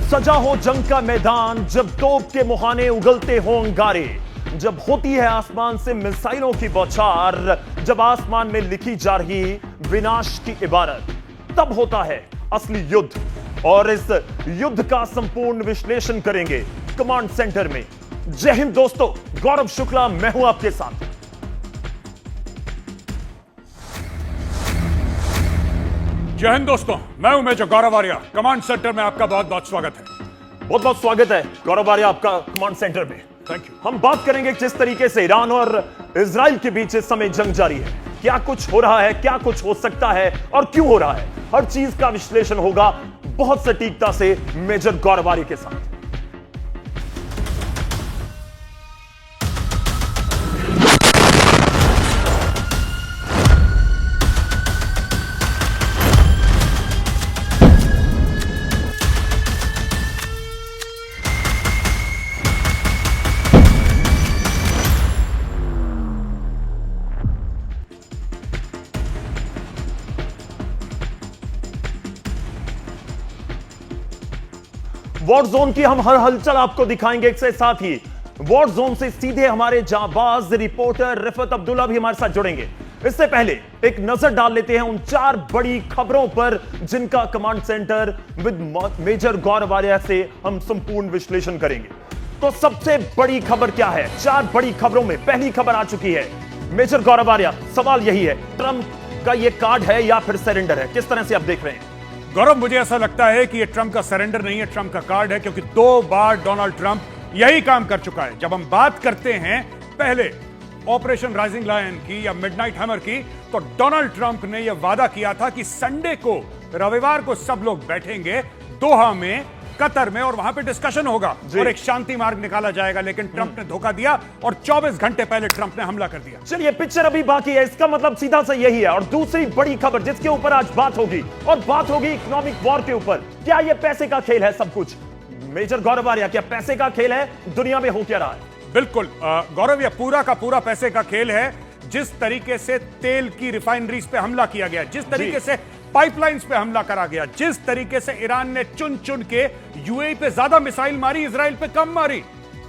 सजा हो जंग का मैदान, जब तोप के मुहाने उगलते हो अंगारे, जब होती है आसमान से मिसाइलों की बौछार, जब आसमान में लिखी जा रही विनाश की इबारत, तब होता है असली युद्ध। और इस युद्ध का संपूर्ण विश्लेषण करेंगे कमांड सेंटर में। जय हिंद दोस्तों, गौरव शुक्ला मैं हूं आपके साथ। जय हिंद दोस्तों, मैं हूं मेजर गौरव आर्या। कमांड सेंटर में आपका बहुत बहुत स्वागत है। बहुत बहुत स्वागत है गौरव आर्या आपका कमांड सेंटर में। Thank you. हम बात करेंगे जिस तरीके से ईरान और इजराइल के बीच इस समय जंग जारी है, क्या कुछ हो रहा है, क्या कुछ हो सकता है और क्यों हो रहा है, हर चीज का विश्लेषण होगा बहुत सटीकता से मेजर गौरव आर्या के साथ। वॉर जोन की हम हर हलचल आपको दिखाएंगे। इसके साथ ही वॉर जोन से सीधे हमारे जांबाज रिपोर्टर रिफत अब्दुल्ला भी हमारे साथ जुड़ेंगे। इससे पहले एक नजर डाल लेते हैं उन चार बड़ी खबरों पर जिनका कमांड सेंटर विद मेजर गौरव आर्या से हम संपूर्ण विश्लेषण करेंगे। तो सबसे बड़ी खबर क्या है? चार बड़ी खबरों में पहली खबर आ चुकी है। मेजर गौरव आर्या, सवाल यही है, ट्रंप का यह कार्ड है या फिर सरेंडर है? किस तरह से आप देख रहे हैं? गौरव, मुझे ऐसा लगता है कि ये ट्रंप का सरेंडर नहीं है, ट्रंप का कार्ड है, क्योंकि 2 बार डोनाल्ड ट्रंप यही काम कर चुका है। जब हम बात करते हैं पहले ऑपरेशन राइजिंग लायन की या मिडनाइट हैमर की, तो डोनाल्ड ट्रंप ने यह वादा किया था कि संडे को, रविवार को सब लोग बैठेंगे दोहा में, कतर में, और वहां पे डिस्कशन होगा और एक शांति मार्ग निकाला जाएगा। लेकिन ट्रंप ने धोखा दिया और 24 घंटे पहले ट्रंप ने हमला कर दिया। चलिए, पिक्चर अभी बाकी है, इसका मतलब सीधा सा यही है। और दूसरी बड़ी खबर जिसके ऊपर आज बात होगी, और बात होगी इकोनॉमिक वॉर के ऊपर। क्या यह पैसे का खेल है सब कुछ? मेजर गौरव आर्या, क्या पैसे का खेल है? दुनिया में हो क्या रहा है? बिल्कुल गौरव, यह पूरा का पूरा पैसे का खेल है। जिस तरीके से तेल की रिफाइनरीज पे हमला किया गया, जिस तरीके से पाइपलाइंस पे हमला करा गया, जिस तरीके से ईरान ने चुन चुन के यूएई पे ज्यादा मिसाइल मारी, इजराइल पे कम मारी,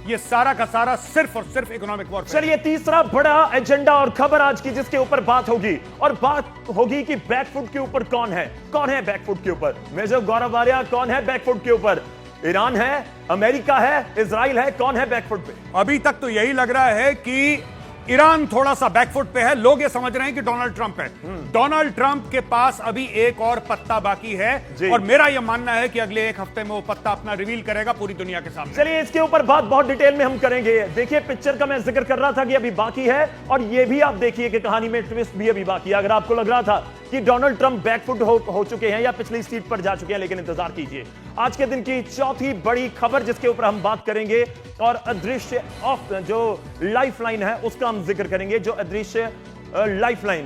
ये सारा का सारा सिर्फ और सिर्फ इकोनॉमिक वॉर। चलिए, तीसरा बड़ा एजेंडा और खबर आज की जिसके ऊपर बात होगी, और बात होगी कि बैकफुट के ऊपर कौन है? कौन है बैकफुट के ऊपर? मेजर गौरव आर्या, कौन है बैकफुट के ऊपर? ईरान है, अमेरिका है, इजराइल है, कौन है बैकफुट पे? अभी तक तो यही लग रहा है कि ईरान थोड़ा सा बैकफुट पे है। लोग ये समझ रहे हैं कि डोनाल्ड ट्रंप है। डोनाल्ड ट्रंप के पास अभी एक और पत्ता बाकी है, और मेरा यह मानना है कि अगले एक हफ्ते में वो पत्ता अपना रिवील करेगा पूरी दुनिया के सामने। चलिए, इसके ऊपर बात बहुत डिटेल में हम करेंगे। देखिए, पिक्चर का मैं जिक्र कर रहा था कि अभी बाकी है, और ये भी आप देखिए कि कहानी में ट्विस्ट भी अभी बाकी है। अगर आपको लग रहा था कि डोनाल्ड ट्रंप बैकफुट हो चुके हैं या पिछली सीट पर जा चुके हैं, लेकिन इंतजार कीजिए। आज के दिन की चौथी बड़ी खबर जिसके ऊपर हम बात करेंगे, और अदृश्य ऑफ जो लाइफलाइन है उसका हम जिक्र करेंगे। जो अदृश्य लाइफलाइन,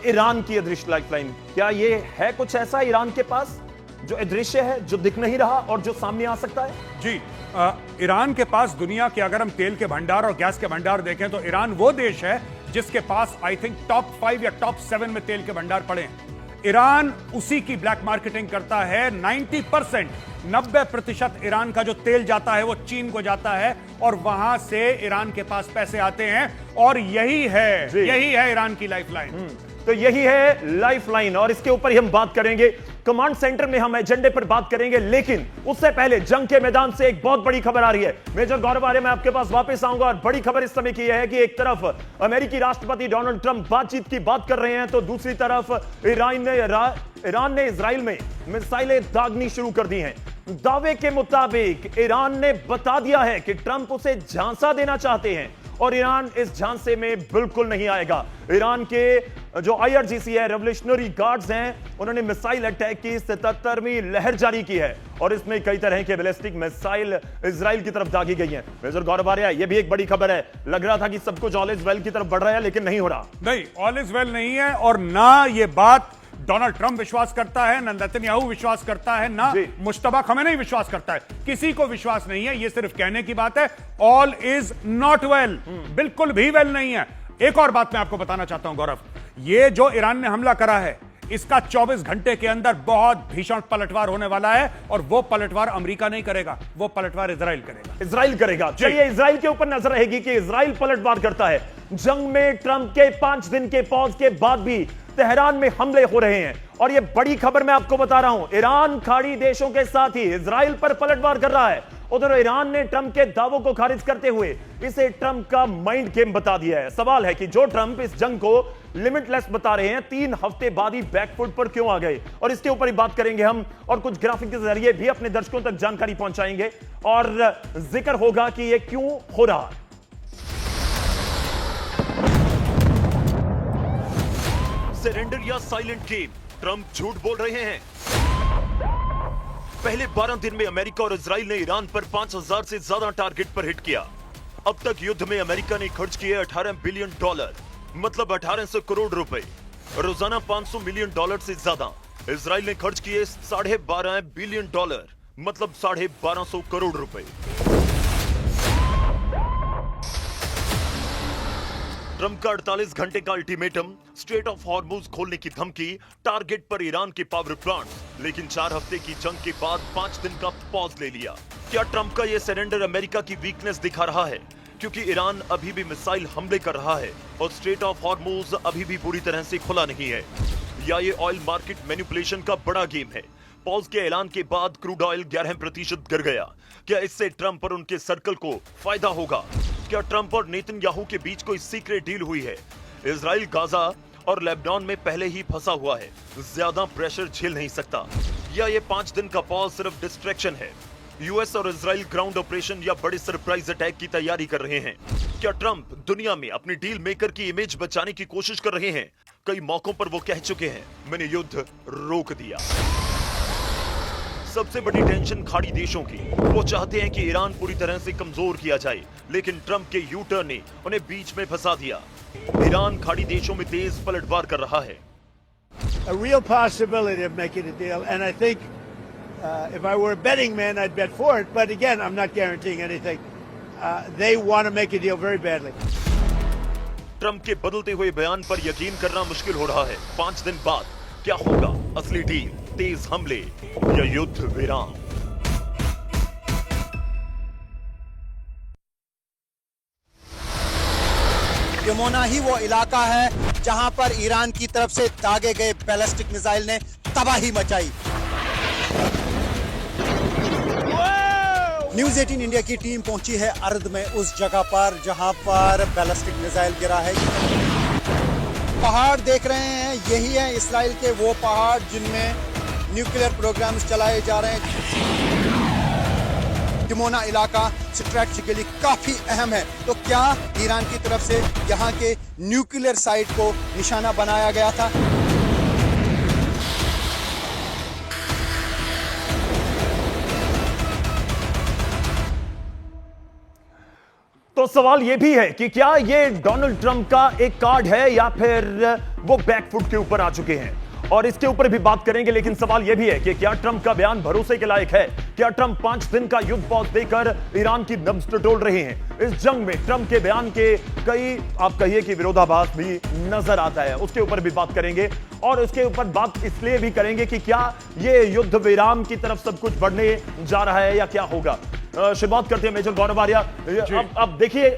ईरान की अदृश्य लाइफलाइन, क्या ये है कुछ ऐसा ईरान के पास जो अदृश्य है, जो दिख नहीं रहा और जो सामने आ सकता है? जी, ईरान के पास दुनिया के, अगर हम तेल के भंडार और गैस के भंडार देखें, तो ईरान वो देश है जिसके पास आई थिंक टॉप 5 या टॉप 7 में तेल के भंडार पड़े हैं। ईरान उसी की ब्लैक मार्केटिंग करता है। 90% ईरान का जो तेल जाता है वो चीन को जाता है, और वहां से ईरान के पास पैसे आते हैं, और यही है ईरान की लाइफलाइन। तो यही है लाइफलाइन, और इसके ऊपर ही हम बात करेंगे। कमांड सेंटर में हम एजेंडे पर बात करेंगे, लेकिन उससे पहले जंग के मैदान से एक बहुत बड़ी खबर आ रही है। मेजर गौरव आर्या, मैं आपके पास वापस आऊंगा, और बड़ी खबर इस समय की यह है कि एक तरफ अमेरिकी राष्ट्रपति डोनाल्ड ट्रंप बातचीत की बात कर रहे हैं, तो दूसरी तरफ ईरान ने इजराइल में मिसाइलें दागनी शुरू कर दी हैं। दावे के मुताबिक ईरान ने बता दिया है कि ट्रंप उसे झांसा देना चाहते हैं, और ईरान इस झांसे में बिल्कुल नहीं आएगा। ईरान के जो IRGC है, रेवोल्यूशनरी गार्ड्स हैं, उन्होंने मिसाइल अटैक की 77वीं लहर जारी की है, और इसमें कई तरह के बैलिस्टिक मिसाइल इजराइल की तरफ दागी गई हैं। मेजर गौरव आर्या, यह भी एक बड़ी खबर है। लग रहा था कि सब कुछ ऑल इज वेल की तरफ बढ़ रहा है, लेकिन नहीं हो रहा। नहीं, ऑल इज वेल नहीं है, और ना ये बात डोनाल्ड ट्रंप विश्वास करता है, ना नेतन्याहू विश्वास करता है, ना मुश्तबा खमेनी विश्वास करता है। किसी को विश्वास नहीं है। ये सिर्फ कहने की बात है। ऑल इज नॉट वेल, बिल्कुल भी वेल नहीं है। एक और बात मैं आपको बताना चाहता हूं गौरव, ये जो ईरान ने हमला करा है, इसका 24 घंटे के अंदर बहुत भीषण पलटवार होने वाला है, और वो पलटवार अमेरिका नहीं करेगा, वो पलटवार इजराइल करेगा। इजराइल करेगा। चलिए इजराइल के ऊपर नजर रहेगी कि इजराइल पलटवार करता है। जंग में ट्रंप के 5 दिन के पॉज के बाद भी तेहरान में हमले हो रहे हैं, और यह बड़ी खबर मैं आपको बता रहा हूं। ईरान खाड़ी देशों के साथ ही इजराइल पर पलटवार कर रहा है। उधर ईरान ने ट्रंप के दावों को खारिज करते हुए इसे ट्रंप का माइंड गेम बता दिया है। सवाल है कि जो ट्रंप इस जंग को लिमिटलेस बता रहे हैं, 3 हफ्ते बाद ही बैकफुट पर क्यों आ गए, और इसके ऊपर ही बात करेंगे हम, और कुछ ग्राफिक के जरिए भी अपने दर्शकों तक जानकारी पहुंचाएंगे, और जिक्र होगा कि यह क्यों हो रहा है। सरेंडर या साइलेंट गेम, ट्रंप झूठ बोल रहे हैं। पहले 12 दिन में अमेरिका और इजराइल ने ईरान पर 5000 से ज्यादा टारगेट पर हिट किया। अब तक युद्ध में अमेरिका ने खर्च किए $18 बिलियन, मतलब 1800 करोड़ रुपए, रोजाना $500 मिलियन से ज्यादा। इजराइल ने खर्च किए $12.5 बिलियन, मतलब 1250 करोड़ रुपए। ट्रंप का 48 घंटे का अल्टीमेटम, स्ट्रेट ऑफ हॉर्मुज खोलने की धमकी, टारगेट पर ईरान के पावर प्लांट, लेकिन 4 हफ्ते की जंग के बाद 5 दिन का पॉज ले लिया। क्या ट्रंप का यह सरेंडर अमेरिका की वीकनेस दिखा रहा है, क्योंकि ईरान अभी भी मिसाइल हमले कर रहा है और स्ट्रेट ऑफ हॉर्मुज अभी भी पूरी तरह से खुला नहीं है, या ये ऑयल मार्केट मैनिपुलेशन का बड़ा गेम है? पॉज के ऐलान के बाद क्रूड ऑयल 11% गिर गया। क्या इससे ट्रंप और उनके सर्कल को फायदा होगा? क्या ट्रंप और नेतन्याहू के बीच कोई सीक्रेट डील हुई है? इजराइल गाजा और लेबनान में पहले ही फंसा हुआ है, ज्यादा प्रेशर झेल नहीं सकता, या ये 5 दिन का पॉज सिर्फ डिस्ट्रैक्शन है? यूएस और इजराइल ग्राउंड ऑपरेशन या बड़े सरप्राइज अटैक की तैयारी कर रहे हैं? क्या ट्रंप दुनिया में अपनी डील मेकर की इमेज बचाने की कोशिश कर रहे हैं? कई मौकों पर वो कह चुके हैं, मैंने युद्ध रोक दिया। सबसे बड़ी टेंशन खाड़ी देशों की, वो चाहते हैं कि ईरान पूरी तरह से कमजोर किया जाए, लेकिन ट्रंप के यू टर्न ने उन्हें बीच में फंसा दिया। ईरान खाड़ी देशों में तेज पलटवार कर रहा है। A real possibility of making a deal, and I think if I were a betting man, I'd bet for it. But again, I'm not guaranteeing anything. They want to make a deal very badly. Trump के बदलते हुए बयान पर यकीन करना मुश्किल हो रहा है। 5 दिन बाद क्या होगा असली डील, तेज हमले या युद्ध विराम? डिमोना ही वो इलाका है जहां पर ईरान की तरफ से दागे गए बैलिस्टिक मिसाइल ने तबाही मचाई। न्यूज 18 इंडिया की टीम पहुंची है अर्द में, उस जगह पर जहां पर बैलिस्टिक मिसाइल गिरा है। पहाड़ देख रहे हैं, यही है इस्राएल के वो पहाड़ जिनमें न्यूक्लियर प्रोग्राम्स चलाए जा रहे हैं। डिमोना इलाका स्ट्रैटेजिकली काफी अहम है, तो क्या ईरान की तरफ से यहां के न्यूक्लियर साइट को निशाना बनाया गया था? तो सवाल यह भी है कि क्या यह डोनाल्ड ट्रंप का एक कार्ड है, या फिर वो बैकफुट के ऊपर आ चुके हैं, और इसके ऊपर भी बात करेंगे। लेकिन सवाल यह भी है कि क्या ट्रंप का बयान भरोसे के लायक है? क्या ट्रंप 5 दिन का युद्ध पॉज देकर ईरान की नब्ज टटोल रहे हैं? इस जंग में ट्रंप के बयान के कई, आप कहिए कि विरोधाभास भी नजर आता है, उसके ऊपर भी बात करेंगे। और उसके ऊपर बात इसलिए भी करेंगे कि क्या यह युद्ध विराम की तरफ सब कुछ बढ़ने जा रहा है, या क्या होगा? शुरुआत करते हैं मेजर गौरव आर्या। अब देखिए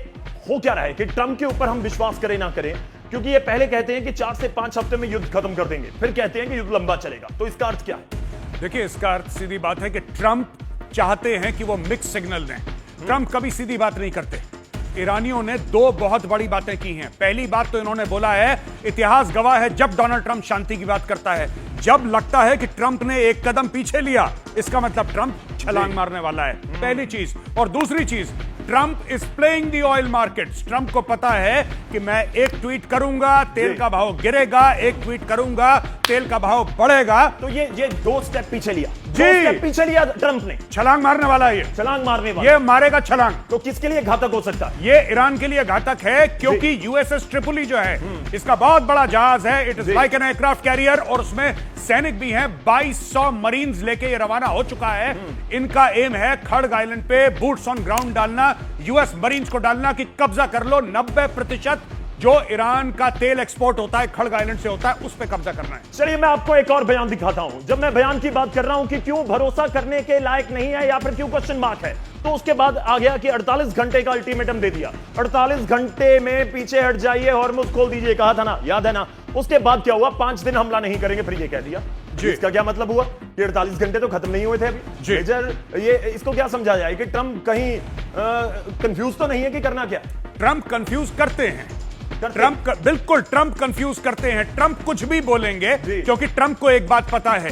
हो क्या रहा है कि ट्रंप के ऊपर हम विश्वास करें ना करें, क्योंकि ये पहले कहते हैं कि 4 से 5 हफ्ते में युद्ध खत्म कर देंगे, फिर कहते हैं कि युद्ध लंबा चलेगा। तो इसका अर्थ क्या है? देखिए, इसका अर्थ सीधी बात है कि ट्रंप चाहते हैं कि वो मिक्स सिग्नल दें। ट्रंप कभी सीधी बात नहीं करते। ईरानियों ने 2 बहुत बड़ी बातें की हैं। पहली बात तो इन्होंने बोला है, इतिहास गवाह है, जब डोनाल्ड ट्रंप शांति की बात करता है, जब लगता है कि ट्रंप ने एक कदम पीछे लिया, इसका मतलब ट्रंप छलांग मारने वाला है, पहली चीज। और दूसरी चीज, Trump is playing the oil markets. Trump को पता है कि मैं एक ट्वीट करूंगा, तेल का भाव गिरेगा, एक ट्वीट करूंगा, तेल का भाव बढ़ेगा। तो ये 2 स्टेप पीछे लिया, जी, 2 स्टेप पीछे लिया ट्रंप ने। छलांग मारने वाला है, ये छलांग मारने वाला, ये मारेगा छलांग। तो किसके लिए घातक हो सकता है? ये ईरान के लिए घातक है, क्योंकि यूएसएस ट्रिपोली जो है, इसका बहुत बड़ा जहाज है, it is like an aircraft carrier, और उसमें सैनिक भी हैं। 2200 मरीन्स लेके ये रवाना हो चुका है। इनका एम है खड़ग आइलैंड पे बूट्स ऑन ग्राउंड डालना, यूएस मरीन्स को डालना कि कब्जा कर लो 90% जो ईरान का तेल एक्सपोर्ट होता है खड़ग आइलैंड से होता है, उस पर कब्जा करना है। चलिए मैं आपको एक और बयान दिखाता हूं। जब मैं बयान की बात कर रहा हूं कि क्यों भरोसा करने के लायक नहीं है या फिर क्यों क्वेश्चन मार्क है, तो उसके बाद आ गया कि 48 घंटे का अल्टीमेटम दे दिया। 48 घंटे में पीछे हट जाइए, हॉर्मुज खोल दीजिए, कहा था ना, याद है ना। उसके बाद क्या हुआ, 5 दिन हमला नहीं करेंगे, फिर ये कह दिया। इसका क्या मतलब हुआ कि 48 घंटे तो खत्म नहीं हुए थे अभी। मेजर, ये इसको क्या समझा जाए कि ट्रंप कहीं कंफ्यूज तो नहीं है कि करना क्या? ट्रंप कंफ्यूज करते हैं। बिल्कुल ट्रंप कंफ्यूज करते हैं। ट्रंप कुछ भी बोलेंगे क्योंकि ट्रंप को एक बात पता है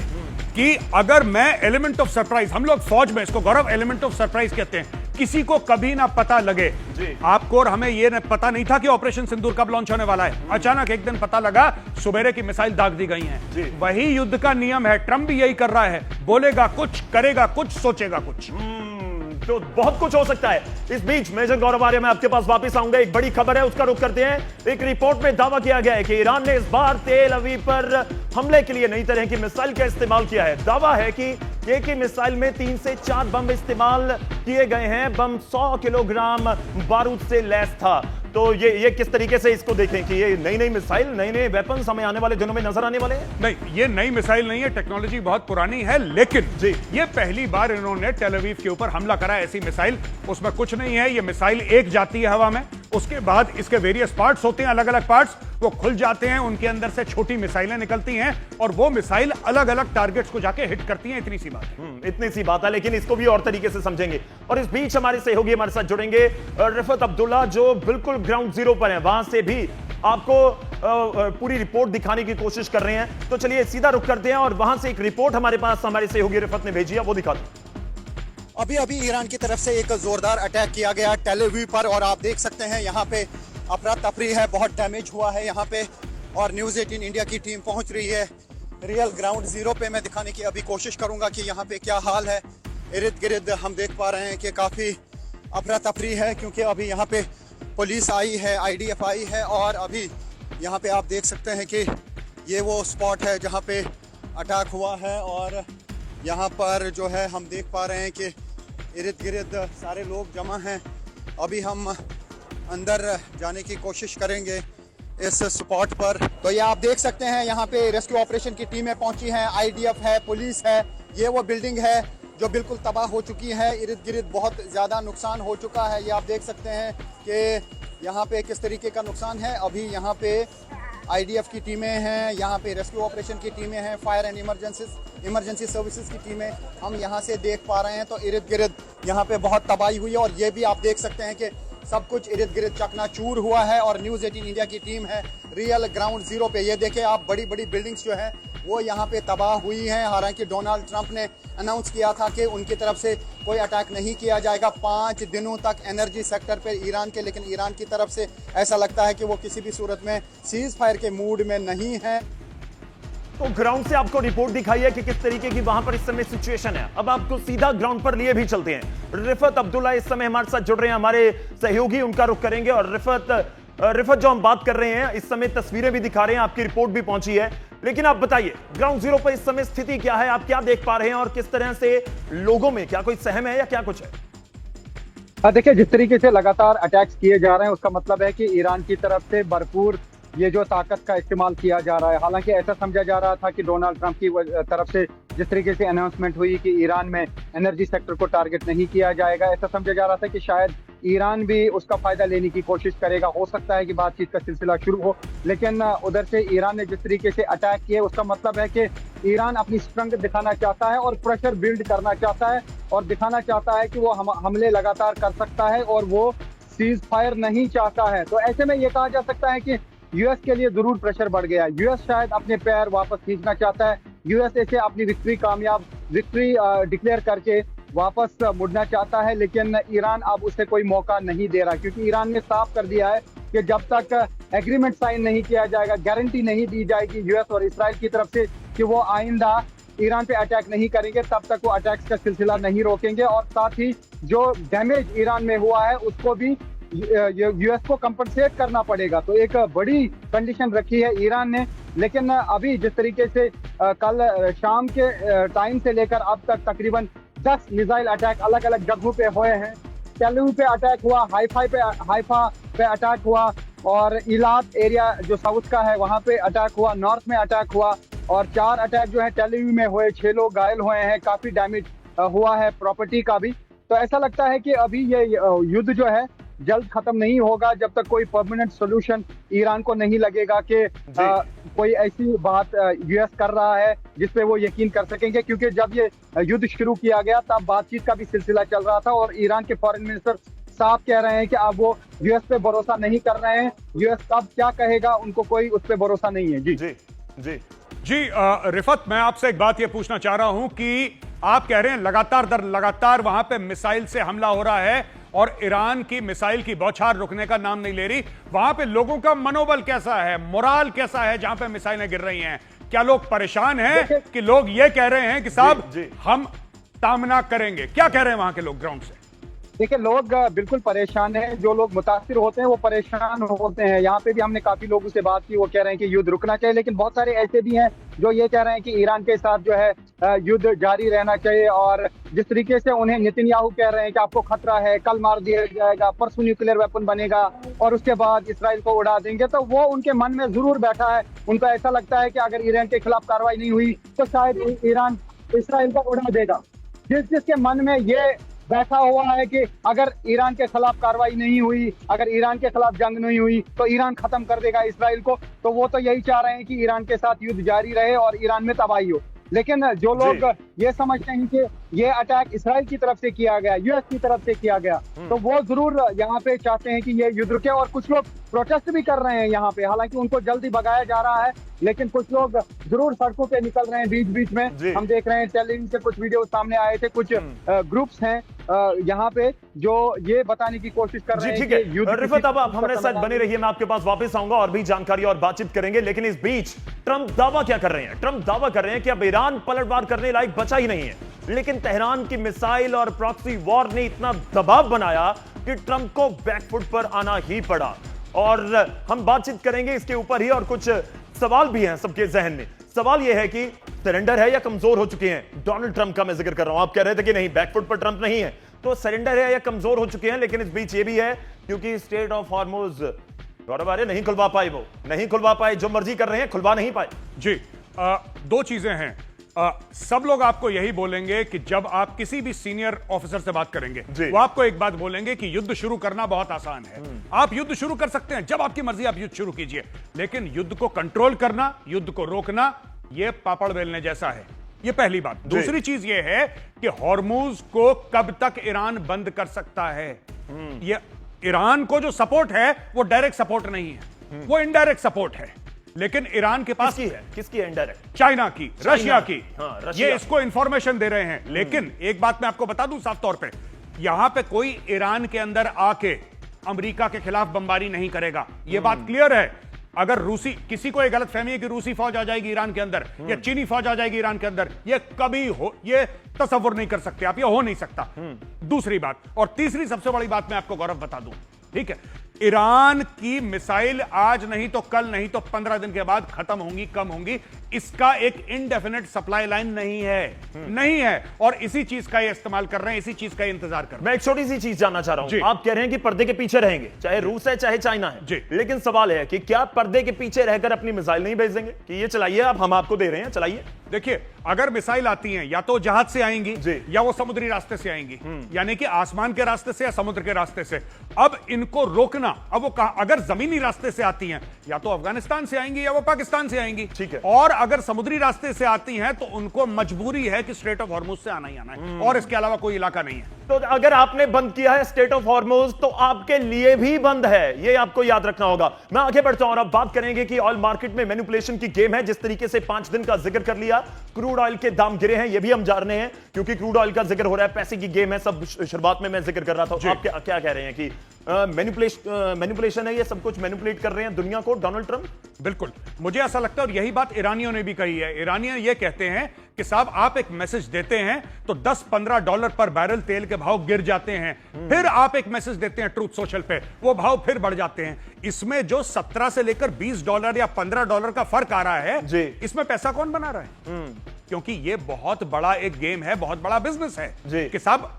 कि अगर मैं एलिमेंट ऑफ सरप्राइज, हम लोग फौज में इसको गौरव एलिमेंट ऑफ सरप्राइज कहते हैं, किसी को कभी ना पता लगे। आपको और हमें यह पता नहीं था कि ऑपरेशन सिंदूर कब लॉन्च होने वाला है। अचानक एक दिन पता लगा सुबेरे की मिसाइल दाग दी गई हैं। वही युद्ध का नियम है। ट्रंप भी यही कर रहा है, बोलेगा कुछ, करेगा कुछ, सोचेगा कुछ। तो बहुत कुछ हो सकता है। इस बीच मेजर गौरव आर्य, मैं आपके पास वापस आऊंगा। एक बड़ी खबर है, उसका रुख करते हैं। एक रिपोर्ट में दावा किया गया है कि ईरान ने इस बार तेल अवीव पर हमले के लिए नई तरह की मिसाइल का इस्तेमाल किया है। दावा है कि एक ही मिसाइल में 3 से 4 बम इस्तेमाल किए गए हैं। बम 100 किलोग्राम बारूद से लैस था। तो ये किस तरीके से इसको देखें कि ये नई मिसाइल, नए वेपन्स हमें आने वाले दिनों में नजर आने वाले हैं? नहीं, ये नई मिसाइल नहीं है, टेक्नोलॉजी बहुत पुरानी है, लेकिन ये पहली बार इन्होंने टेल अवीव के ऊपर हमला करा। ऐसी मिसाइल, उसमें कुछ नहीं है। ये मिसाइल एक जाती है हवा में, उसके बाद इसके वेरियस पार्ट्स होते हैं, अलग अलग पार्ट्स, वो खुल जाते हैं, उनके अंदर से छोटी मिसाइलें निकलती हैं और वो मिसाइल अलग अलग टारगेट्स को जाके हिट करती हैं। इतनी सी बात है। इतनी सी बात है, लेकिन इसको भी और तरीके से समझेंगे। और इस बीच हमारे सहयोगी हमारे साथ जुड़ेंगे, रिफत अब्दुल्ला, जो बिल्कुल ग्राउंड जीरो पर है, वहां से भी आपको पूरी रिपोर्ट दिखाने की कोशिश कर रहे हैं। तो चलिए सीधा रुख करते हैं और वहां से एक रिपोर्ट हमारे पास हमारे सहयोगी रिफत ने भेजी है, वो दिखा दो। अभी ईरान की तरफ से एक जोरदार अटैक किया गया टेल अवीव पर, और आप देख सकते हैं यहाँ पे अफरा तफरी है, बहुत डैमेज हुआ है यहाँ पे। और न्यूज़ 18 इंडिया की टीम पहुँच रही है रियल ग्राउंड जीरो पे। मैं दिखाने की अभी कोशिश करूँगा कि यहाँ पे क्या हाल है। इर्द गिर्द हम देख पा रहे हैं कि काफ़ी अफरा तफरी है, क्योंकि अभी यहाँ पे पुलिस आई है, IDF आई है। और अभी यहाँ पे आप देख सकते हैं कि ये वो स्पॉट है जहाँ पे अटैक हुआ है। और यहाँ पर जो है हम देख पा रहे हैं कि इर्द गिर्द सारे लोग जमा हैं। अभी हम अंदर जाने की कोशिश करेंगे इस स्पॉट पर। तो ये आप देख सकते हैं यहाँ पे रेस्क्यू ऑपरेशन की टीमें पहुँची हैं, IDF है, पुलिस है। ये वो बिल्डिंग है जो बिल्कुल तबाह हो चुकी है, इर्द गिर्द बहुत ज़्यादा नुकसान हो चुका है। ये आप देख सकते हैं कि यहाँ पे किस तरीके का नुकसान है। अभी यहाँ पे IDF की टीमें हैं, यहाँ पे रेस्क्यू ऑपरेशन की टीमें हैं, फायर एंड इमरजेंसी सर्विसेज की टीमें हम यहाँ से देख पा रहे हैं। तो इर्द गिर्द यहाँ पे बहुत तबाही हुई है। और ये भी आप देख सकते हैं कि सब कुछ इर्द गिर्द चकनाचूर हुआ है। और न्यूज़ 18 इंडिया की टीम है रियल ग्राउंड जीरो पे। ये देखें आप, बड़ी बड़ी बिल्डिंग्स जो है वो यहाँ पे तबाह हुई हैं। हालांकि डोनाल्ड ट्रंप ने अनाउंस किया था कि उनकी तरफ से कोई अटैक नहीं किया जाएगा 5 दिनों तक एनर्जी सेक्टर पर ईरान के। लेकिन ईरान की तरफ से ऐसा लगता है कि वो किसी भी सूरत में सीज फायर के मूड में नहीं है। तो ग्राउंड से आपको रिपोर्ट दिखाई है कि किस तरीके की वहां पर इस समय सिचुएशन है। अब आपको सीधा ग्राउंड पर लिए भी चलते हैं। रिफत अब्दुल्ला इस समय हमारे साथ जुड़ रहे हैं, हमारे सहयोगी, उनका रुख करेंगे। और रिफत जो हम बात कर रहे हैं, इस समय तस्वीरें भी दिखा रहे हैं, आपकी रिपोर्ट भी पहुंची है। लेकिन आप बताइए ग्राउंड जीरो पर इस समय स्थिति क्या है, आप क्या देख पा रहे हैं और किस तरह से लोगों में क्या कोई सहम है या क्या कुछ है? देखिए, जिस तरीके से लगातार अटैक्स किए जा रहे हैं, उसका मतलब है कि ईरान की तरफ से भरपूर ये जो ताकत का इस्तेमाल किया जा रहा है। हालांकि ऐसा समझा जा रहा था कि डोनाल्ड ट्रंप की तरफ से जिस तरीके से अनाउंसमेंट हुई कि ईरान में एनर्जी सेक्टर को टारगेट नहीं किया जाएगा, ऐसा समझा जा रहा था कि शायद ईरान भी उसका फायदा लेने की कोशिश करेगा। हो सकता है कि बातचीत का सिलसिला शुरू हो, लेकिन उधर से ईरान ने जिस तरीके से अटैक किए, उसका मतलब है कि ईरान अपनी स्ट्रेंथ दिखाना चाहता है और प्रेशर बिल्ड करना चाहता है और दिखाना चाहता है कि वो हमले लगातार कर सकता है और वो सीज फायर नहीं चाहता है। तो ऐसे में ये कहा जा सकता है कि यूएस के लिए जरूर प्रेशर बढ़ गया है। यूएस शायद अपने पैर वापस खींचना चाहता है। यूएस ऐसे अपनी विक्ट्री डिक्लेयर करके वापस मुड़ना चाहता है, लेकिन ईरान अब उसे कोई मौका नहीं दे रहा, क्योंकि ईरान ने साफ कर दिया है कि जब तक एग्रीमेंट साइन नहीं किया जाएगा, गारंटी नहीं दी जाएगी यूएस और इस्राइल की तरफ से कि वो आइंदा ईरान पे अटैक नहीं करेंगे, तब तक वो अटैक्स का सिलसिला नहीं रोकेंगे। और साथ ही जो डैमेज ईरान में हुआ है उसको भी यूएस को कंपनसेट करना पड़ेगा। तो एक बड़ी कंडीशन रखी है ईरान ने। लेकिन अभी जिस तरीके से कल शाम के टाइम से लेकर अब तक तकरीबन 10 मिसाइल अटैक अलग अलग जगहों पे हुए हैं। टेल अवीव पे अटैक हुआ, हाइफा पे अटैक हुआ, और इलाक एरिया जो साउथ का है वहां पे अटैक हुआ, नॉर्थ में अटैक हुआ और 4 अटैक जो है टेल अवीव में हुए, 6 लोग घायल हुए हैं, काफी डैमेज हुआ है प्रॉपर्टी का भी। तो ऐसा लगता है कि अभी ये युद्ध जो है जल्द खत्म नहीं होगा जब तक कोई परमानेंट सोल्यूशन ईरान को नहीं लगेगा कि कोई ऐसी बात यूएस कर रहा है जिसपे वो यकीन कर सकेंगे, क्योंकि जब ये युद्ध शुरू किया गया तब बातचीत का भी सिलसिला चल रहा था और ईरान के फॉरेन मिनिस्टर साफ कह रहे हैं कि अब वो यूएस पे भरोसा नहीं कर रहे हैं। यूएस कब क्या कहेगा उनको कोई उस पर भरोसा नहीं है। जी जी जी जी रिफत, मैं आपसे एक बात यह पूछना चाह रहा हूं कि आप कह रहे हैं लगातार दर लगातार वहां पे मिसाइल से हमला हो रहा है और ईरान की मिसाइल की बौछार रुकने का नाम नहीं ले रही। वहां पे लोगों का मनोबल कैसा है, मोराल कैसा है जहां पे मिसाइलें गिर रही हैं? क्या लोग परेशान हैं कि लोग ये कह रहे हैं कि साहब हम सामना करेंगे? क्या कह रहे हैं वहां के लोग ग्राउंड से? देखिए, लोग बिल्कुल परेशान हैं। जो लोग मुतासिर होते हैं वो परेशान होते हैं। यहाँ पे भी हमने काफी लोगों से बात की, वो कह रहे हैं कि युद्ध रुकना चाहिए, लेकिन बहुत सारे ऐसे भी हैं जो ये कह रहे हैं कि ईरान के साथ जो है युद्ध जारी रहना चाहिए। और जिस तरीके से उन्हें नेतन्याहू कह रहे हैं कि आपको खतरा है, कल मार दिया जाएगा, परसों न्यूक्लियर वेपन बनेगा और उसके बाद इसराइल को उड़ा देंगे, तो वो उनके मन में जरूर बैठा है। उनको ऐसा लगता है कि अगर ईरान के खिलाफ कार्रवाई नहीं हुई तो शायद ईरान इसराइल को उड़ा देगा। जिसके मन में ये बैठा हुआ है कि अगर ईरान के खिलाफ कार्रवाई नहीं हुई, अगर ईरान के खिलाफ जंग नहीं हुई तो ईरान खत्म कर देगा इसराइल को, तो वो तो यही चाह रहे हैं कि ईरान के साथ युद्ध जारी रहे और ईरान में तबाही हो। लेकिन जो लोग ये समझते हैं कि ये अटैक इसराइल की तरफ से किया गया, यूएस की तरफ से किया गया, तो वो जरूर यहाँ पे चाहते हैं कि ये युद्ध रुके। और कुछ लोग प्रोटेस्ट भी कर रहे हैं यहाँ पे, हालांकि उनको जल्दी भगाया जा रहा है, लेकिन कुछ लोग जरूर सड़कों पे निकल रहे हैं बीच बीच में। हम देख रहे हैं टेलीविजन से कुछ वीडियो सामने आए थे, कुछ ग्रुप्स हैं यहाँ पे जो ये बताने की कोशिश कर रहे हैं कि युद्ध। रिफत, अब आप हमारे साथ बने रहिए, मैं आपके पास वापस आऊंगा और भी जानकारी और बातचीत करेंगे। लेकिन इस बीच ट्रंप दावा क्या कर रहे हैं? ट्रंप दावा कर रहे हैं कि अब ईरान पलटवार करने लायक बचा ही नहीं है, लेकिन तेहरान की मिसाइल और प्रॉक्सी वॉर ने इतना दबाव बनाया कि ट्रंप को बैकफुट पर आना ही पड़ा। और हम बातचीत करेंगे इसके ऊपर ही, और कुछ सवाल भी हैं सबके जहन में। सवाल यह है कि सरेंडर है या कमजोर हो चुके हैं? डोनाल्ड ट्रंप का मैं जिक्र कर रहा हूं। आप कह रहे थे कि नहीं, बैकफुट पर ट्रंप नहीं है, तो सरेंडर है या कमजोर हो चुके हैं? लेकिन इस बीच ये भी है क्योंकि स्टेट ऑफ हॉर्मुज गौरव आर्य नहीं खुलवा पाए, वो नहीं खुलवा पाए, जो मर्जी कर रहे हैं खुलवा नहीं पाए। जी, दो चीजें हैं। सब लोग आपको यही बोलेंगे कि जब आप किसी भी सीनियर ऑफिसर से बात करेंगे वो आपको एक बात बोलेंगे कि युद्ध शुरू करना बहुत आसान है, आप युद्ध शुरू कर सकते हैं, जब आपकी मर्जी आप युद्ध शुरू कीजिए। लेकिन युद्ध को कंट्रोल करना, युद्ध को रोकना, यह पापड़ बेलने जैसा है। यह पहली बात। दूसरी चीज यह है कि हॉर्मुज को कब तक ईरान बंद कर सकता है। यह ईरान को जो सपोर्ट है वो डायरेक्ट सपोर्ट नहीं है, वो इनडायरेक्ट सपोर्ट है। लेकिन ईरान के पास किसकी है इनडायरेक्ट? चाइना की, रशिया की। रशिया। ये इसको इंफॉर्मेशन दे रहे हैं। लेकिन एक बात मैं आपको बता दूं साफ तौर पे, यहां पे कोई ईरान के अंदर आके अमेरिका के खिलाफ बमबारी नहीं करेगा, ये बात क्लियर है। अगर रूसी, किसी को ये गलत फहमी है कि रूसी फौज आ जाएगी ईरान के अंदर या चीनी फौज आ जाएगी ईरान के अंदर, ये कभी हो, ये तसव्वुर नहीं कर सकते आप, ये हो नहीं सकता। दूसरी बात, और तीसरी सबसे बड़ी बात मैं आपको गौरव बता दूं, ठीक है, ईरान की मिसाइल आज नहीं तो कल नहीं तो 15 दिन के बाद खत्म होंगी, कम होंगी। इसका एक इंडेफिनिट सप्लाई लाइन नहीं है, और इसी चीज का ये इस्तेमाल कर रहे हैं, इसी चीज का ये इंतजार कर रहे हैं। मैं एक छोटी सी चीज जानना चाह रहा हूं। आप कह रहे हैं कि पर्दे के पीछे रहेंगे, चाहे रूस है चाहे चाइना है, लेकिन सवाल है कि क्या पर्दे के पीछे रहकर अपनी मिसाइल नहीं भेज देंगे कि ये चलाइए, आप, हम आपको दे रहे हैं, चलाइए? देखिए, अगर मिसाइल आती हैं या तो जहाज से आएंगी या वो समुद्री रास्ते से आएंगी, यानी कि आसमान के रास्ते से या समुद्र के रास्ते से। अब इनको रोकना, अब वो अगर जमीनी रास्ते से आती हैं या तो अफगानिस्तान से आएंगी या वो पाकिस्तान से आएंगी, ठीक है, और अगर समुद्री रास्ते से आती हैं तो उनको मजबूरी है कि स्ट्रेट ऑफ हॉर्मुज से आना ही आना है, और इसके अलावा कोई इलाका नहीं है। तो अगर आपने बंद किया है स्ट्रेट ऑफ हॉर्मुज तो आपके लिए भी बंद है, ये आपको याद रखना होगा। मैं आगे बढ़ता हूं और अब बात करेंगे कि ऑयल मार्केट में मैनिपुलेशन की गेम है। जिस तरीके से 5 दिन का जिक्र कर लिया, क्रूड ऑयल के दाम गिरे हैं, ये भी हम जान रहे हैं क्योंकि क्रूड ऑयल का जिक्र हो रहा है, पैसे की गेम है, सब शुरुआत में मैं जिक्र कर रहा था। आप क्या कह रहे हैं कि मैनिपुलेशन है, ये सब कुछ मैनिपुलेट कर रहे हैं दुनिया को डोनाल्ड ट्रंप? बिल्कुल, मुझे ऐसा लगता है, और यही बात ईरानियों ने भी कही है। ईरानियों ये कहते हैं कि साहब आप एक मैसेज देते हैं तो $10-15 पर बैरल तेल के भाव गिर जाते हैं, फिर आप एक मैसेज देते हैं ट्रूथ सोशल पे, वो भाव फिर बढ़ जाते हैं। इसमें जो 17 से लेकर $20 या $15 का फर्क आ रहा है, इसमें पैसा कौन बना रहा है? क्योंकि ये बहुत बड़ा एक गेम है, बहुत बड़ा बिजनेस है कि साहब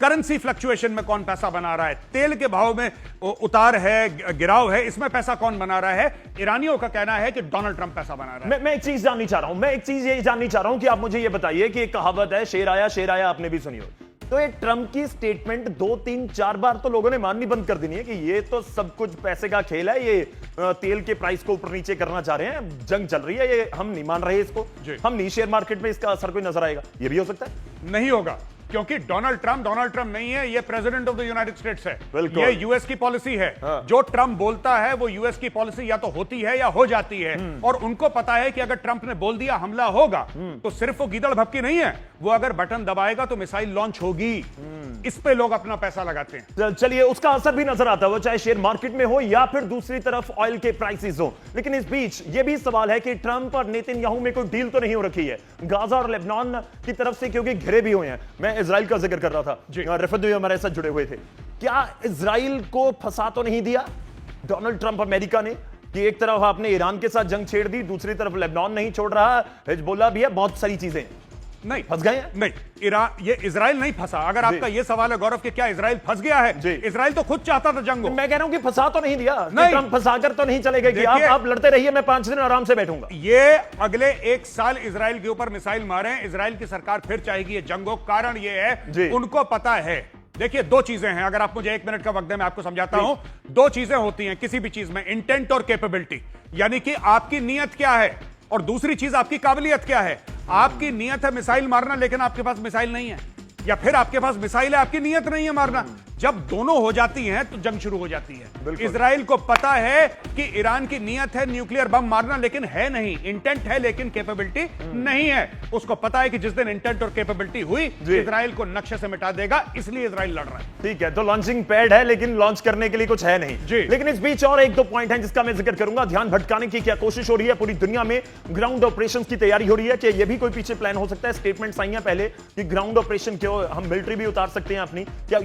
करेंसी फ्लक्चुएशन में कौन पैसा बना रहा है, तेल के भाव में उतार है, गिराव है, इसमें पैसा कौन बना रहा है? ईरानियों का कहना है कि डोनाल्ड ट्रंप पैसा बना रहा है। मैं एक चीज जाननी चाह रहा हूं, मैं एक चीज ये जाननी चाह रहा हूं कि आप मुझे ये बताइए कि एक कहावत है, शेर आया आपने भी सुनी हो। तो ये ट्रंप की स्टेटमेंट 2, 3, 4 बार तो लोगों ने माननी बंद कर देनी है कि ये तो सब कुछ पैसे का खेल है, ये तेल के प्राइस को ऊपर नीचे करना चाह रहे हैं, जंग चल रही है, ये हम नहीं मान रहे इसको, हम नहीं शेयर मार्केट में इसका असर कोई नजर आएगा। ये भी हो सकता है? नहीं होगा, क्योंकि डोनाल्ड ट्रंप नहीं है, ये president of the United states है, ये यूएस की पॉलिसी है। जो ट्रंप बोलता है वो यूएस की पॉलिसी या तो होती है या हो जाती है, और उनको पता है कि अगर ट्रंप ने बोल दिया हमला होगा तो सिर्फ वो गीदड़ भपकी नहीं है, वो अगर बटन दबाएगा तो मिसाइल लॉन्च होगी। इस पे लोग अपना पैसा लगाते हैं। चलिए, उसका असर भी नजर आता है, वो चाहे शेयर मार्केट में हो या फिर दूसरी तरफ ऑयल के प्राइसेस हो। लेकिन इस बीच ये भी सवाल है कि ट्रंप और नेतन्याहू में कोई डील तो नहीं हो रखी है गाजा और लेबनान की तरफ से, क्योंकि घिरे भी हुए हैं। मैं इजराइल का जिक्र कर रहा था, रिफत भी हमारे साथ जुड़े हुए थे। क्या इजराइल को फंसा तो नहीं दिया डोनाल्ड ट्रंप अमेरिका ने कि एक तरफ आपने ईरान के साथ जंग छेड़ दी, दूसरी तरफ लेबनान नहीं छोड़ रहा, हिजबुल्लाह भी है, बहुत सारी चीजें नहीं फंस गए हैं? नहीं, ये इजराइल नहीं फंसा। अगर आपका ये सवाल है गौरव कि क्या इजराइल फंस गया है, इजराइल तो खुद चाहता था जंग हो। मैं कह रहा हूं कि फंसा तो नहीं दिया, ट्रंप फंसाकर तो नहीं चले गए कि आप लड़ते रहिए, मैं 5 दिन आराम से बैठूंगा। ये अगले 1 साल इजराइल के ऊपर मिसाइल मारे, इजराइल की सरकार फिर चाहेगी ये जंग हो। कारण ये है, उनको पता है। देखिए, 2 चीजें हैं, अगर आप मुझे 1 मिनट का वक्त दें मैं आपको समझाता हूं। 2 चीजें होती हैं किसी भी चीज में, इंटेंट और कैपेबिलिटी, यानी कि आपकी नीयत क्या है, और दूसरी चीज आपकी काबिलियत क्या है। आपकी नीयत है मिसाइल मारना, लेकिन आपके पास मिसाइल नहीं है, या फिर आपके पास मिसाइल है, आपकी नीयत नहीं है मारना। जब दोनों हो जाती हैं तो जंग शुरू हो जाती है। इजराइल को पता है कि ईरान की नीयत है न्यूक्लियर बम मारना, लेकिन है नहीं, इंटेंट है लेकिन कैपेबिलिटी नहीं है। उसको पता है कि जिस दिन इंटेंट और कैपेबिलिटी हुई, इजराइल को नक्शे से मिटा देगा, इसलिए इजराइल लड़ रहा है। ठीक है, तो लॉन्चिंग पैड है लेकिन लॉन्च करने के लिए कुछ है नहीं। लेकिन इस बीच और 1-2 पॉइंट हैं जिसका मैं जिक्र करूंगा। ध्यान भटकाने की क्या कोशिश हो रही है पूरी दुनिया में, ग्राउंड ऑपरेशन की तैयारी हो रही है, कि यह भी कोई पीछे प्लान हो सकता है? स्टेटमेंट्स आई हैं पहले कि ग्राउंड ऑपरेशन क्यों, हम मिलिट्री भी उतार सकते हैं अपनी, क्या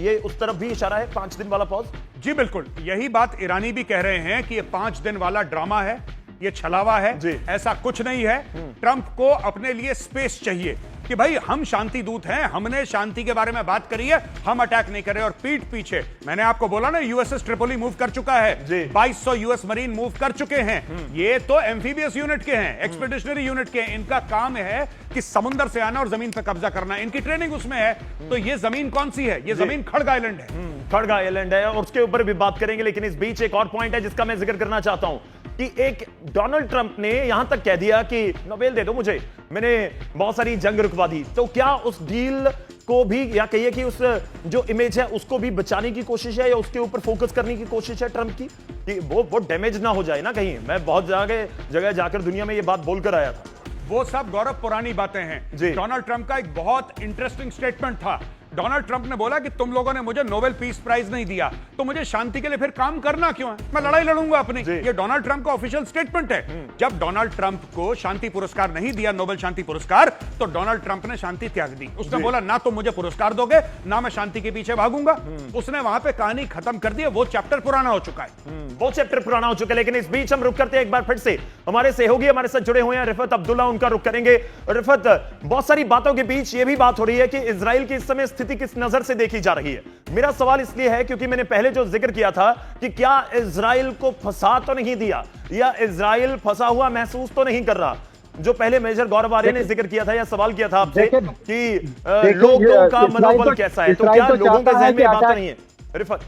ये उस तरफ भी इशारा है? 5 दिन वाला पॉज? जी बिल्कुल, यही बात ईरानी भी कह रहे हैं कि ये 5 दिन वाला ड्रामा है, ये छलावा है, ऐसा कुछ नहीं है। ट्रंप को अपने लिए स्पेस चाहिए कि भाई हम शांति दूत हैं, हमने शांति के बारे में बात करी है, हम अटैक नहीं कर रहे। और पीठ पीछे मैंने आपको बोला ना, यूएसएस ट्रिपोली मूव कर चुका है, 2200 यूएस मरीन मूव कर चुके हैं। ये तो एम्फीबियस यूनिट के हैं, एक्सपेडिशनरी यूनिट के हैं, इनका काम है कि समुद्र से आना और जमीन पर कब्जा करना, इनकी ट्रेनिंग उसमें है। तो ये जमीन कौन सी है? ये जमीन खड़ग आइलैंड है, खड़ग आइलैंड है, और उसके ऊपर भी बात करेंगे। लेकिन इस बीच एक और पॉइंट है जिसका मैं जिक्र करना चाहता हूं कि एक डोनाल्ड ट्रंप ने यहां तक कह दिया कि नोबेल दे दो मुझे, मैंने बहुत सारी जंग रुकवा दी। तो क्या उस डील को भी, या कहिए कि उस जो इमेज है उसको भी बचाने की कोशिश है, या उसके ऊपर फोकस करने की कोशिश है ट्रंप की कि वो डैमेज ना हो जाए ना कहीं? मैं बहुत जगह जाकर दुनिया में ये बात बोलकर आया था। वो सब गौरव पुरानी बातें हैं। डोनाल्ड ट्रंप का एक बहुत इंटरेस्टिंग स्टेटमेंट था। डोनाल्ड ट्रंप ने बोला कि तुम लोगों ने मुझे नोबेल पीस प्राइज नहीं दिया, तो मुझे शांति के लिए फिर काम करना क्यों है? मैं लड़ाई लड़ूंगा अपनी। ये डोनाल्ड ट्रंप का ऑफिशियल स्टेटमेंट है। जब डोनाल्ड ट्रंप को शांति पुरस्कार नहीं दिया, नोबेल शांति पुरस्कार, तो डोनाल्ड ट्रंप ने शांति त्याग दी। उसने बोला ना तुम मुझे पुरस्कार दोगे, ना मैं शांति के पीछे भागूंगा। उसने वहां पे कहानी खत्म कर दी, वो चैप्टर पुराना हो चुका है। वो चैप्टर पुराना हो चुका है। लेकिन इस बीच हम रुक करते हैं एक बार फिर से, हमारे सहयोगी हमारे साथ जुड़े हुए हैं, रिफत अब्दुल्ला, उनका रुक करेंगे। रिफत, बहुत सारी बातों के बीच ये भी बात हो रही है कि इजराइल की इस समय स्थिति किस नजर से देखी जा रही है। मेरा सवाल इसलिए है क्योंकि मैंने पहले जो जिक्र किया था कि क्या इजराइल को फंसा तो नहीं दिया, या इजराइल फंसा हुआ महसूस तो नहीं कर रहा? जो पहले मेजर गौरव आर्य ने जिक्र किया था या सवाल किया था आपसे कि लोगों का मनोबल कैसा है, तो क्या लोगों के जहन में बात नहीं है? रिफत,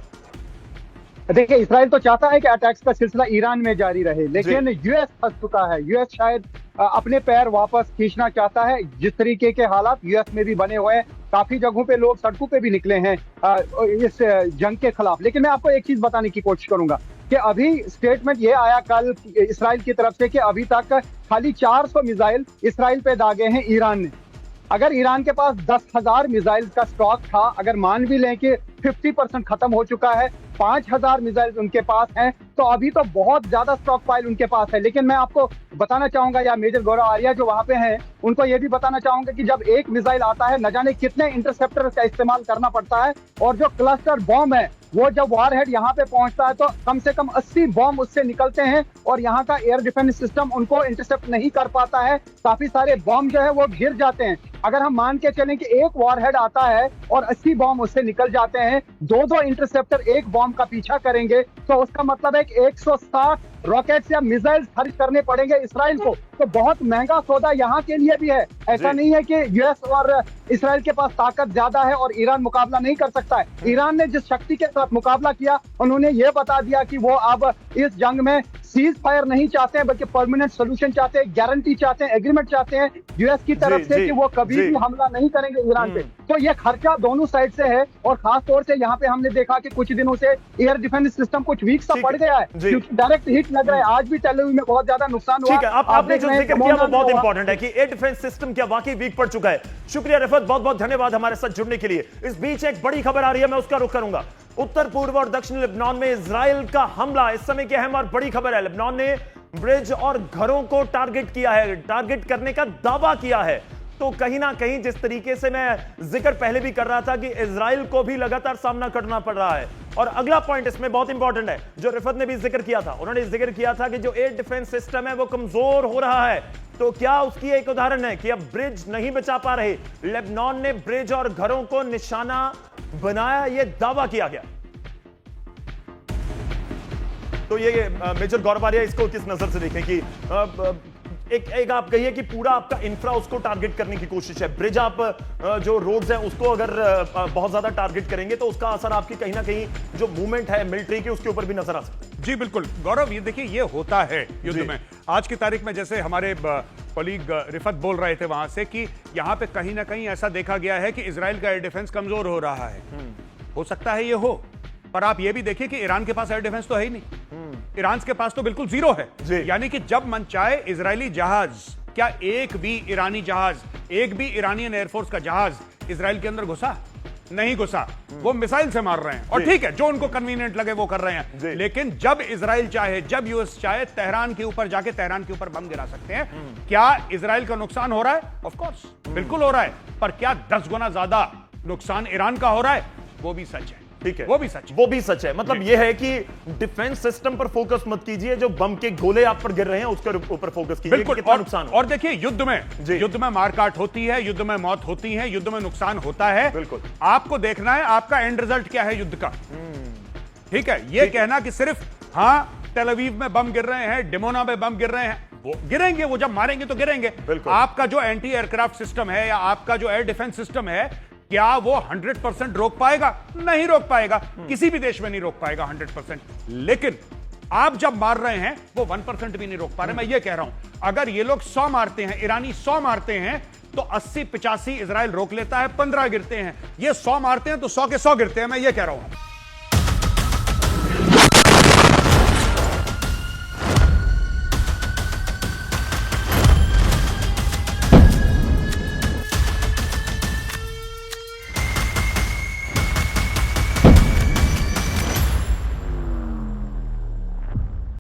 देखिए, इजराइल तो चाहता है कि अटैक्स का सिलसिला ईरान में जारी रहे, लेकिन यूएस फंस चुका है। यूएस शायद अपने पैर वापस खींचना चाहता है। जिस तरीके के हालात यूएस में भी बने हुए हैं, काफी जगहों पे लोग सड़कों पे भी निकले हैं इस जंग के खिलाफ। लेकिन मैं आपको एक चीज बताने की कोशिश करूंगा कि अभी स्टेटमेंट ये आया कल इस्राइल की तरफ से कि अभी तक खाली 400 मिसाइल इस्राइल पे दागे हैं ईरान ने। अगर ईरान के पास 10,000 मिसाइल का स्टॉक था, अगर मान भी लें कि 50% खत्म हो चुका है। 5000 मिसाइल उनके पास हैं, तो अभी तो बहुत ज्यादा स्टॉक पाइल उनके पास है। लेकिन मैं आपको बताना चाहूंगा, या मेजर गौरव आर्या जो वहां पे हैं, उनको ये भी बताना चाहूंगा कि जब एक मिसाइल आता है, न जाने कितने इंटरसेप्टर का इस्तेमाल करना पड़ता है। और जो क्लस्टर बॉम्ब है, वो जब वारहेड यहाँ पे पहुंचता है तो कम से कम 80 बॉम्ब उससे निकलते हैं और यहाँ का एयर डिफेंस सिस्टम उनको इंटरसेप्ट नहीं कर पाता है। काफी सारे बॉम्ब जो है वो गिर जाते हैं। अगर हम मान के चलें कि एक वारहेड आता है और 80 बॉम्ब उससे निकल जाते हैं, दो इंटरसेप्टर एक बॉम्ब का पीछा करेंगे, तो उसका मतलब है कि 160 रॉकेट्स या मिसाइल्स खर्च करने पड़ेंगे इसराइल को। तो बहुत महंगा सौदा यहाँ के लिए भी है। ऐसा नहीं है कि यूएस और इसराइल के पास ताकत ज्यादा है और ईरान मुकाबला नहीं कर सकता है। ईरान ने जिस शक्ति के साथ मुकाबला किया, उन्होंने ये बता दिया कि वो अब इस जंग में सीज फायर नहीं चाहते हैं, बल्कि परमानेंट सोल्यूशन चाहते हैं, गारंटी चाहते हैं, एग्रीमेंट चाहते हैं यूएस की तरफ से कि वो कभी भी हमला नहीं करेंगे ईरान पे। तो ये खर्चा दोनों साइड से है। और खास तौर से यहाँ पे हमने देखा कि कुछ दिनों से एयर डिफेंस सिस्टम कुछ वीक सा पड़ गया है, क्योंकि डायरेक्ट हिट लग रहा है। आज भी टेल अवीव में बहुत ज्यादा नुकसान हुआ। ठीक है, आपने जो जिक्र किया वो बहुत इंपॉर्टेंट है कि एयर डिफेंस सिस्टम क्या वाकई वीक पड़ चुका है। शुक्रिया रिफत, बहुत बहुत धन्यवाद हमारे साथ जुड़ने के लिए। इस बीच एक बड़ी खबर आ रही है, मैं उसका रुख करूंगा। उत्तर पूर्व और दक्षिण लेबनान में इजराइल का हमला इस समय की अहम और बड़ी खबर है। लेबनान ने ब्रिज और घरों को टारगेट किया है, टारगेट करने का दावा किया है। तो कहीं ना कहीं जिस तरीके से मैं जिक्र पहले भी कर रहा था कि इजराइल को भी लगातार सामना करना पड़ रहा है। और अगला पॉइंट इसमें बहुत इंपॉर्टेंट है, जो रिफत ने भी जिक्र किया था। उन्होंने जिक्र किया था कि जो एयर डिफेंस सिस्टम है वो कमजोर हो रहा है। तो क्या उसकी एक उदाहरण है कि अब ब्रिज नहीं बचा पा रहे, लेबनान ने ब्रिज और घरों को निशाना बनाया, यह दावा किया गया। तो ये मेजर गौरव आर्या इसको किस नजर से देखें कि एक आप कहिए कि पूरा आपका इंफ्रा उसको टारगेट करने की कोशिश है। ब्रिज आप जो रोड्स हैं उसको अगर बहुत ज्यादा टारगेट करेंगे तो उसका असर आपकी कहीं ना कहीं जो मूवमेंट है मिलिट्री की उसके ऊपर भी नजर आ सकता है। जी बिल्कुल गौरव, ये देखिए ये होता है युद्ध में। आज की तारीख में जैसे हमारे कलीग रिफत बोल रहे थे वहां से कि यहां पे कहीं ना कहीं ऐसा देखा गया है कि इजराइल का एयर डिफेंस कमजोर हो रहा है। हो सकता है ये हो, पर आप ये भी देखिए कि ईरान के पास एयर डिफेंस तो है ही नहीं। ईरान के पास तो बिल्कुल जीरो है। यानी कि जब मन चाहे इजरायली जहाज, क्या एक भी ईरानी जहाज, एक भी ईरानियन एयरफोर्स का जहाज इजराइल के अंदर घुसा? नहीं घुसा। वो मिसाइल से मार रहे हैं और ठीक है, जो उनको कन्वीनियंट लगे वो कर रहे हैं। लेकिन जब इजराइल चाहे, जब यूएस चाहे, तेहरान के ऊपर जाके तेहरान के ऊपर बम गिरा सकते हैं। क्या इजराइल का नुकसान हो रहा है? ऑफ कोर्स बिल्कुल हो रहा है, पर क्या 10 गुना ज्यादा नुकसान ईरान का हो रहा है? वो भी सच है। ठीक है, वो भी सच है। वो भी सच है। मतलब यह है कि डिफेंस सिस्टम पर फोकस मत कीजिए, जो बम के गोले आप पर गिर रहे हैं उसके ऊपर फोकस कीजिए। बिल्कुल। कितना नुकसान और देखिए युद्ध में मारकाट होती है, युद्ध में मौत होती है, युद्ध में नुकसान होता है। बिल्कुल। आपको देखना है आपका एंड रिजल्ट क्या है युद्ध का। ठीक है, ये कहना कि सिर्फ टेल अवीव में बम गिर रहे हैं, डिमोना में बम गिर रहे हैं, वो गिरेंगे, वो जब मारेंगे तो गिरेंगे। आपका जो एंटी एयरक्राफ्ट सिस्टम है या आपका जो एयर डिफेंस सिस्टम है, क्या वो 100% रोक पाएगा? नहीं रोक पाएगा। किसी भी देश में नहीं रोक पाएगा 100%। लेकिन आप जब मार रहे हैं वो 1% भी नहीं रोक पा रहे। मैं ये कह रहा हूं, अगर ये लोग 100 मारते हैं, ईरानी 100 मारते हैं, तो 80-85 इजराइल रोक लेता है, 15 गिरते हैं। ये 100 मारते हैं तो 100 के 100 गिरते हैं। मैं ये कह रहा हूं।